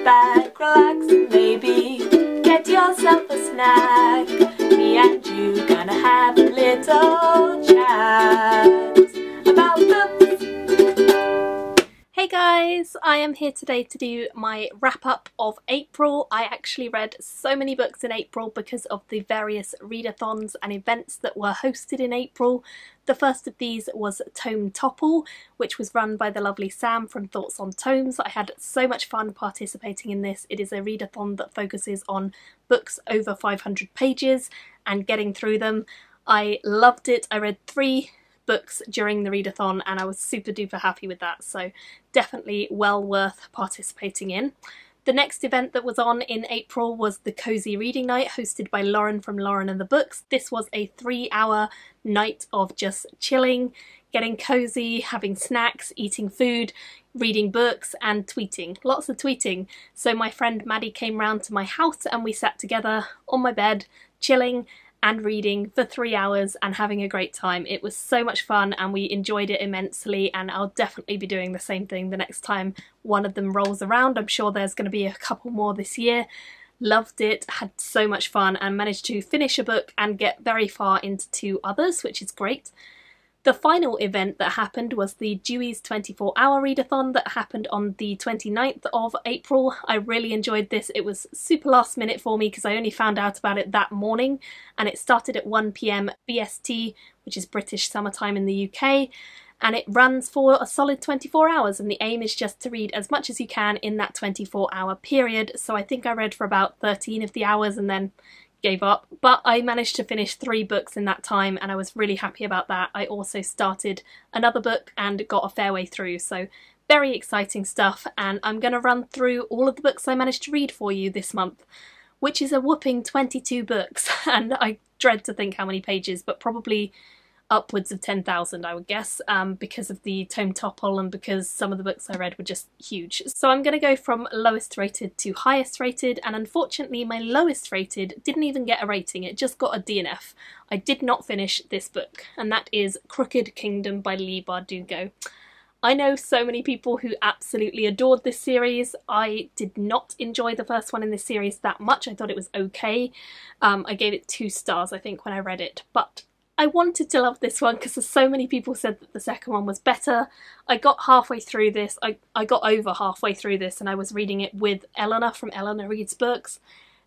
back, relax, and maybe get yourself a snack. Me and you gonna have a little chat about books. Hey guys, I am here today to do my wrap up of April. I actually read so many books in April because of the various readathons and events that were hosted in April. The first of these was Tome Topple, which was run by the lovely Sam from Thoughts on Tomes. I had so much fun participating in this. It is a readathon that focuses on books over 500 pages and getting through them. I loved it. I read 3 books during the readathon and I was super duper happy with that, so definitely well worth participating in. The next event that was on in April was the Cozy Reading Night, hosted by Lauren from Lauren and the Books. This was a 3-hour night of just chilling, getting cozy, having snacks, eating food, reading books and tweeting. Lots of tweeting. So my friend Maddie came round to my house and we sat together on my bed, chilling and reading for 3 hours and having a great time. It was so much fun and we enjoyed it immensely, and I'll definitely be doing the same thing the next time one of them rolls around. I'm sure there's going to be a couple more this year. Loved it, had so much fun, and managed to finish a book and get very far into 2 others, which is great. The final event that happened was the Dewey's 24-hour readathon that happened on the 29th of April. I really enjoyed this. It was super last minute for me because I only found out about it that morning, and it started at 1 PM BST, which is British summertime in the UK, and it runs for a solid 24 hours, and the aim is just to read as much as you can in that 24-hour period. So I think I read for about 13 of the hours and then gave up, but I managed to finish 3 books in that time and I was really happy about that. I also started another book and got a fair way through, so very exciting stuff, and I'm going to run through all of the books I managed to read for you this month, which is a whopping 22 books, and I dread to think how many pages, but probably upwards of 10,000 I would guess, because of the Tome Topple and because some of the books I read were just huge. So I'm going to go from lowest rated to highest rated, and unfortunately my lowest rated didn't even get a rating, it just got a DNF. I did not finish this book, and that is Crooked Kingdom by Leigh Bardugo. I know so many people who absolutely adored this series. I did not enjoy the first one in this series that much. I thought it was okay. I gave it 2 stars I think when I read it, but I wanted to love this one because so many people said that the second one was better. I got halfway through this, I got over halfway through this, and I was reading it with Eleanor from Eleanor Reads Books.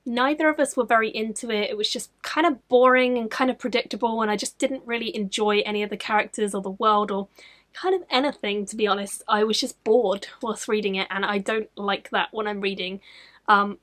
Neither of us were very into it. It was just kind of boring and kind of predictable, and I just didn't really enjoy any of the characters or the world or kind of anything, to be honest. I was just bored whilst reading it, and I don't like that when I'm reading.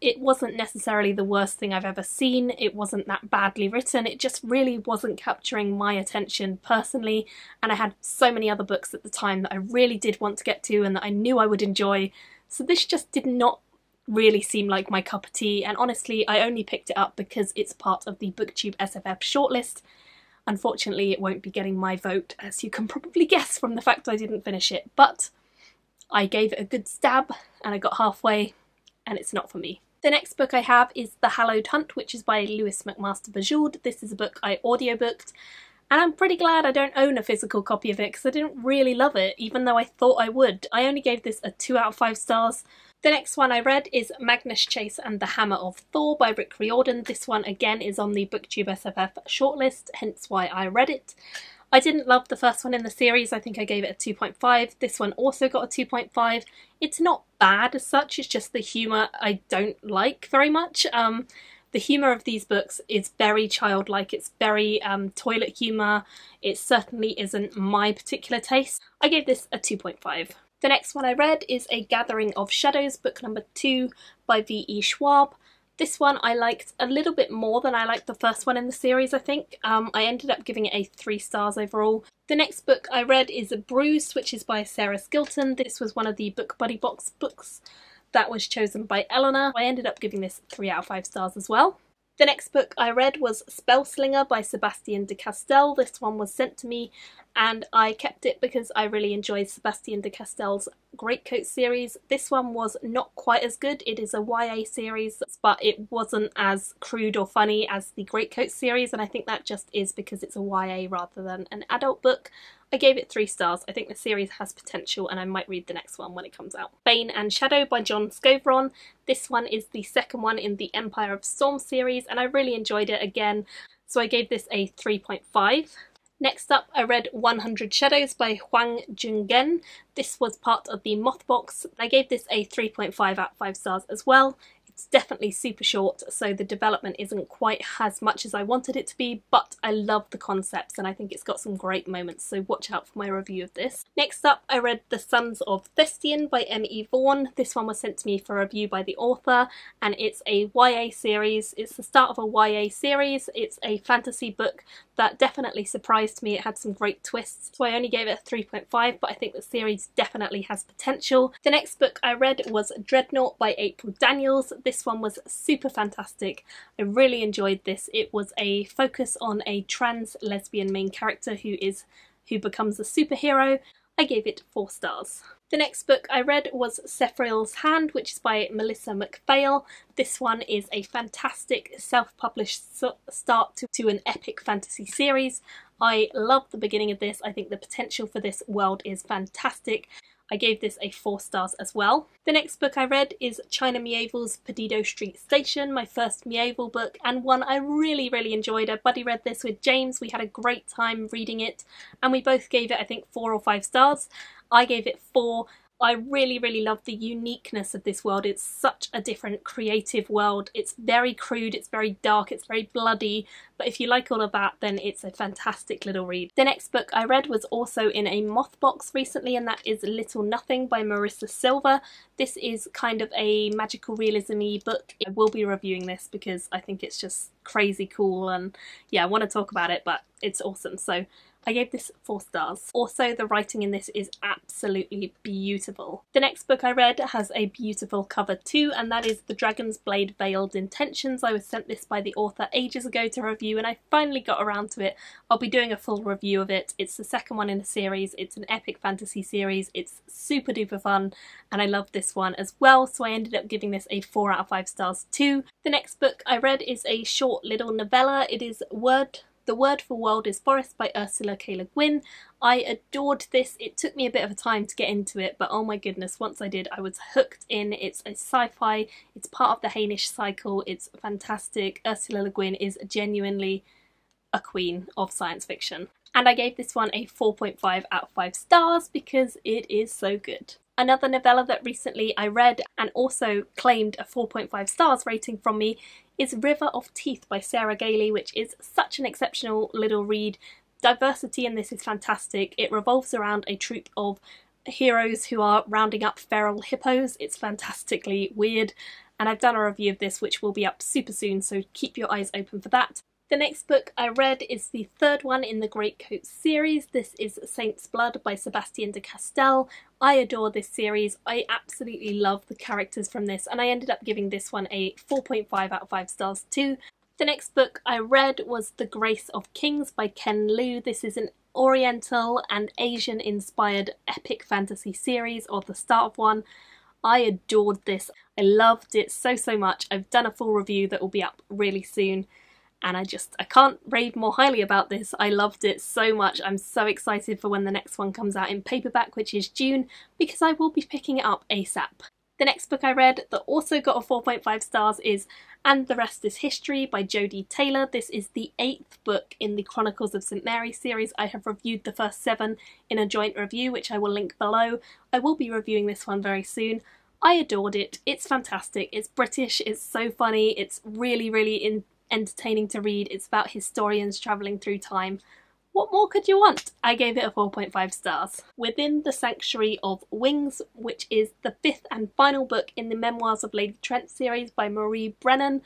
It wasn't necessarily the worst thing I've ever seen, it wasn't that badly written, it just really wasn't capturing my attention personally, and I had so many other books at the time that I really did want to get to and that I knew I would enjoy, so this just did not really seem like my cup of tea, and honestly I only picked it up because it's part of the BookTube SFF shortlist. Unfortunately it won't be getting my vote, as you can probably guess from the fact I didn't finish it, but I gave it a good stab and I got halfway, and it's not for me. The next book I have is The Hallowed Hunt, which is by Lewis McMaster Bajoud. This is a book I audiobooked, and I'm pretty glad I don't own a physical copy of it because I didn't really love it, even though I thought I would. I only gave this a 2 out of 5 stars. The next one I read is Magnus Chase and the Hammer of Thor by Rick Riordan. This one again is on the BookTube SFF shortlist, hence why I read it. I didn't love the first one in the series, I think I gave it a 2.5. This one also got a 2.5. It's not bad as such, it's just the humour I don't like very much. The humour of these books is very childlike, it's very toilet humour. It certainly isn't my particular taste. I gave this a 2.5. The next one I read is A Gathering of Shadows, book number 2 by V.E. Schwab. This one I liked a little bit more than I liked the first one in the series, I think. I ended up giving it a 3 stars overall. The next book I read is Bruised, which is by Sarah Skilton. This was one of the Book Buddy Box books that was chosen by Eleanor. I ended up giving this 3 out of 5 stars as well. The next book I read was Spellslinger by Sebastian de Castell. This one was sent to me and I kept it because I really enjoyed Sebastian de Castell's Greatcoat series. This one was not quite as good. It is a YA series, but it wasn't as crude or funny as the Greatcoat series, and I think that just is because it's a YA rather than an adult book. I gave it 3 stars. I think the series has potential and I might read the next one when it comes out. Bane and Shadow by John Scovron. This one is the second one in the Empire of Storm series and I really enjoyed it again, so I gave this a 3.5. Next up, I read 100 Shadows by Huang Jungen. This was part of the Moth box. I gave this a 3.5 out of 5 stars as well. It's definitely super short, so the development isn't quite as much as I wanted it to be, but I love the concepts and I think it's got some great moments, so watch out for my review of this. Next up, I read The Sons of Thestian by M.E. Vaughan. This one was sent to me for review by the author, and it's a YA series. It's the start of a YA series. It's a fantasy book that definitely surprised me. It had some great twists, so I only gave it a 3.5, but I think the series definitely has potential. The next book I read was Dreadnought by April Daniels. This one was super fantastic. I really enjoyed this. It was a focus on a trans lesbian main character who becomes a superhero. I gave it 4 stars. The next book I read was Sephiril's Hand, which is by Melissa McPhail. This one is a fantastic self-published start to an epic fantasy series. I love the beginning of this. I think the potential for this world is fantastic. I gave this a 4 stars as well. The next book I read is China Miéville's Perdido Street Station, my first Miéville book, and one I really enjoyed. I buddy read this with James. We had a great time reading it, and we both gave it, I think, 4 or 5 stars. I gave it 4. I really love the uniqueness of this world. It's such a different creative world. It's very crude, it's very dark, it's very bloody, but if you like all of that, then it's a fantastic little read. The next book I read was also in a Moth box recently, and that is Little Nothing by Marissa Silver. This is kind of a magical realism-y book. I will be reviewing this because I think it's just crazy cool, and yeah, I want to talk about it, but it's awesome. So I gave this 4 stars. Also, the writing in this is absolutely beautiful. The next book I read has a beautiful cover too, and that is The Dragon's Blade Veiled Intentions. I was sent this by the author ages ago to review, and I finally got around to it. I'll be doing a full review of it. It's the second one in the series. It's an epic fantasy series. It's super duper fun, and I love this one as well, so I ended up giving this a 4 out of 5 stars too. The next book I read is a short little novella. It is The Word for World is Forest by Ursula K. Le Guin. I adored this. It took me a bit of a time to get into it, but oh my goodness, once I did, I was hooked in. It's a sci-fi, it's part of the Hainish cycle, it's fantastic. Ursula Le Guin is genuinely a queen of science fiction. And I gave this one a 4.5 out of 5 stars because it is so good. Another novella that recently I read and also claimed a 4.5 stars rating from me is River of Teeth by Sarah Gailey, which is such an exceptional little read. Diversity in this is fantastic. It revolves around a troupe of heroes who are rounding up feral hippos. It's fantastically weird, and I've done a review of this which will be up super soon, so keep your eyes open for that. The next book I read is the third one in the Greatcoat series. This is Saint's Blood by Sebastian de Castell. I adore this series. I absolutely love the characters from this, and I ended up giving this one a 4.5 out of 5 stars too. The next book I read was The Grace of Kings by Ken Liu. This is an Oriental and Asian inspired epic fantasy series, or the start of one. I adored this. I loved it so much. I've done a full review that will be up really soon. And I can't rave more highly about this. I loved it so much. I'm so excited for when the next one comes out in paperback, which is June, because I will be picking it up ASAP. The next book I read that also got a 4.5 stars is And the Rest is History by Jodie Taylor. This is the 8th book in the Chronicles of St. Mary series. I have reviewed the first 7 in a joint review, which I will link below. I will be reviewing this one very soon. I adored it. It's fantastic. It's British. It's so funny. It's really entertaining to read. It's about historians travelling through time. What more could you want? I gave it a 4.5 stars. Within the Sanctuary of Wings, which is the 5th and final book in the Memoirs of Lady Trent series by Marie Brennan.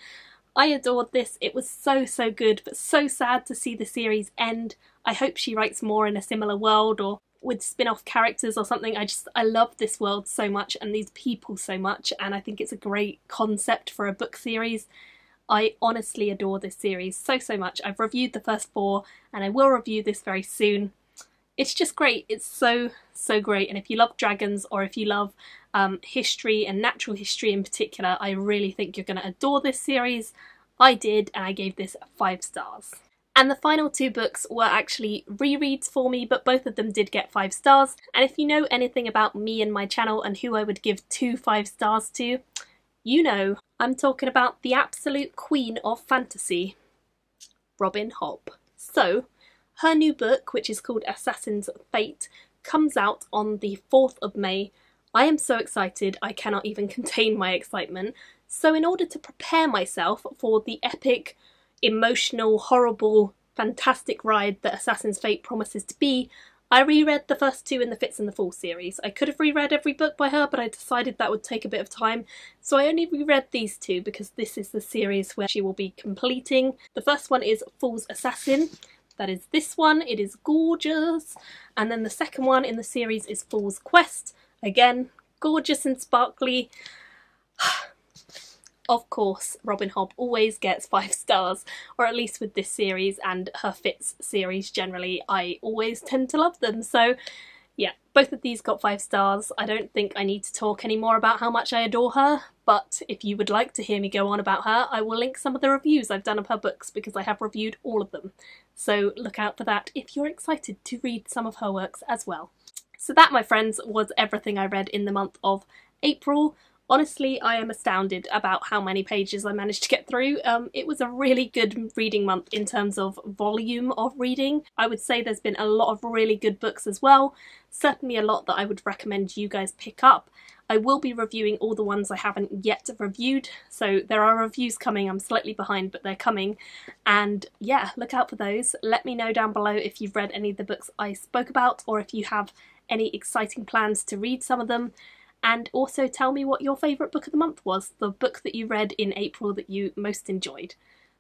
I adored this. It was so good, but so sad to see the series end. I hope she writes more in a similar world or with spin-off characters or something. I love this world so much and these people so much, and I think it's a great concept for a book series. I honestly adore this series so much. I've reviewed the first 4 and I will review this very soon. It's just great. It's so great, and if you love dragons or if you love history and natural history in particular, I really think you're going to adore this series. I did, and I gave this 5 stars. And the final 2 books were actually rereads for me, but both of them did get 5 stars. And if you know anything about me and my channel and who I would give 2 5 stars to, you know I'm talking about the absolute queen of fantasy, Robin Hobb. So, her new book, which is called Assassin's Fate, comes out on the 4th of May. I am so excited, I cannot even contain my excitement. So in order to prepare myself for the epic, emotional, horrible, fantastic ride that Assassin's Fate promises to be, I reread the first 2 in the Fits and the Fools series. I could have reread every book by her, but I decided that would take a bit of time, so I only reread these 2 because this is the series where she will be completing. The first one is Fool's Assassin. That is this one. It is gorgeous. And then the second one in the series is Fool's Quest. Again, gorgeous and sparkly. Of course, Robin Hobb always gets 5 stars, or at least with this series and her Fits series generally, I always tend to love them. So yeah, both of these got 5 stars. I don't think I need to talk any more about how much I adore her, but if you would like to hear me go on about her, I will link some of the reviews I've done of her books because I have reviewed all of them. So look out for that if you're excited to read some of her works as well. So that, my friends, was everything I read in the month of April. Honestly, I am astounded about how many pages I managed to get through. It was a really good reading month in terms of volume of reading. I would say there's been a lot of really good books as well. Certainly a lot that I would recommend you guys pick up. I will be reviewing all the ones I haven't yet reviewed, so there are reviews coming. I'm slightly behind, but they're coming. And yeah, look out for those. Let me know down below if you've read any of the books I spoke about, or if you have any exciting plans to read some of them. And also tell me what your favourite book of the month was, the book that you read in April that you most enjoyed.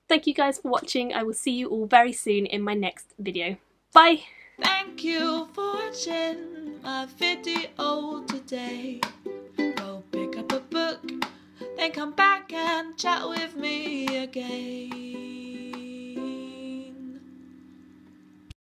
Thank you guys for watching. I will see you all very soon in my next video. Bye! Thank you for watching my video today. Go pick up a book, then come back and chat with me again.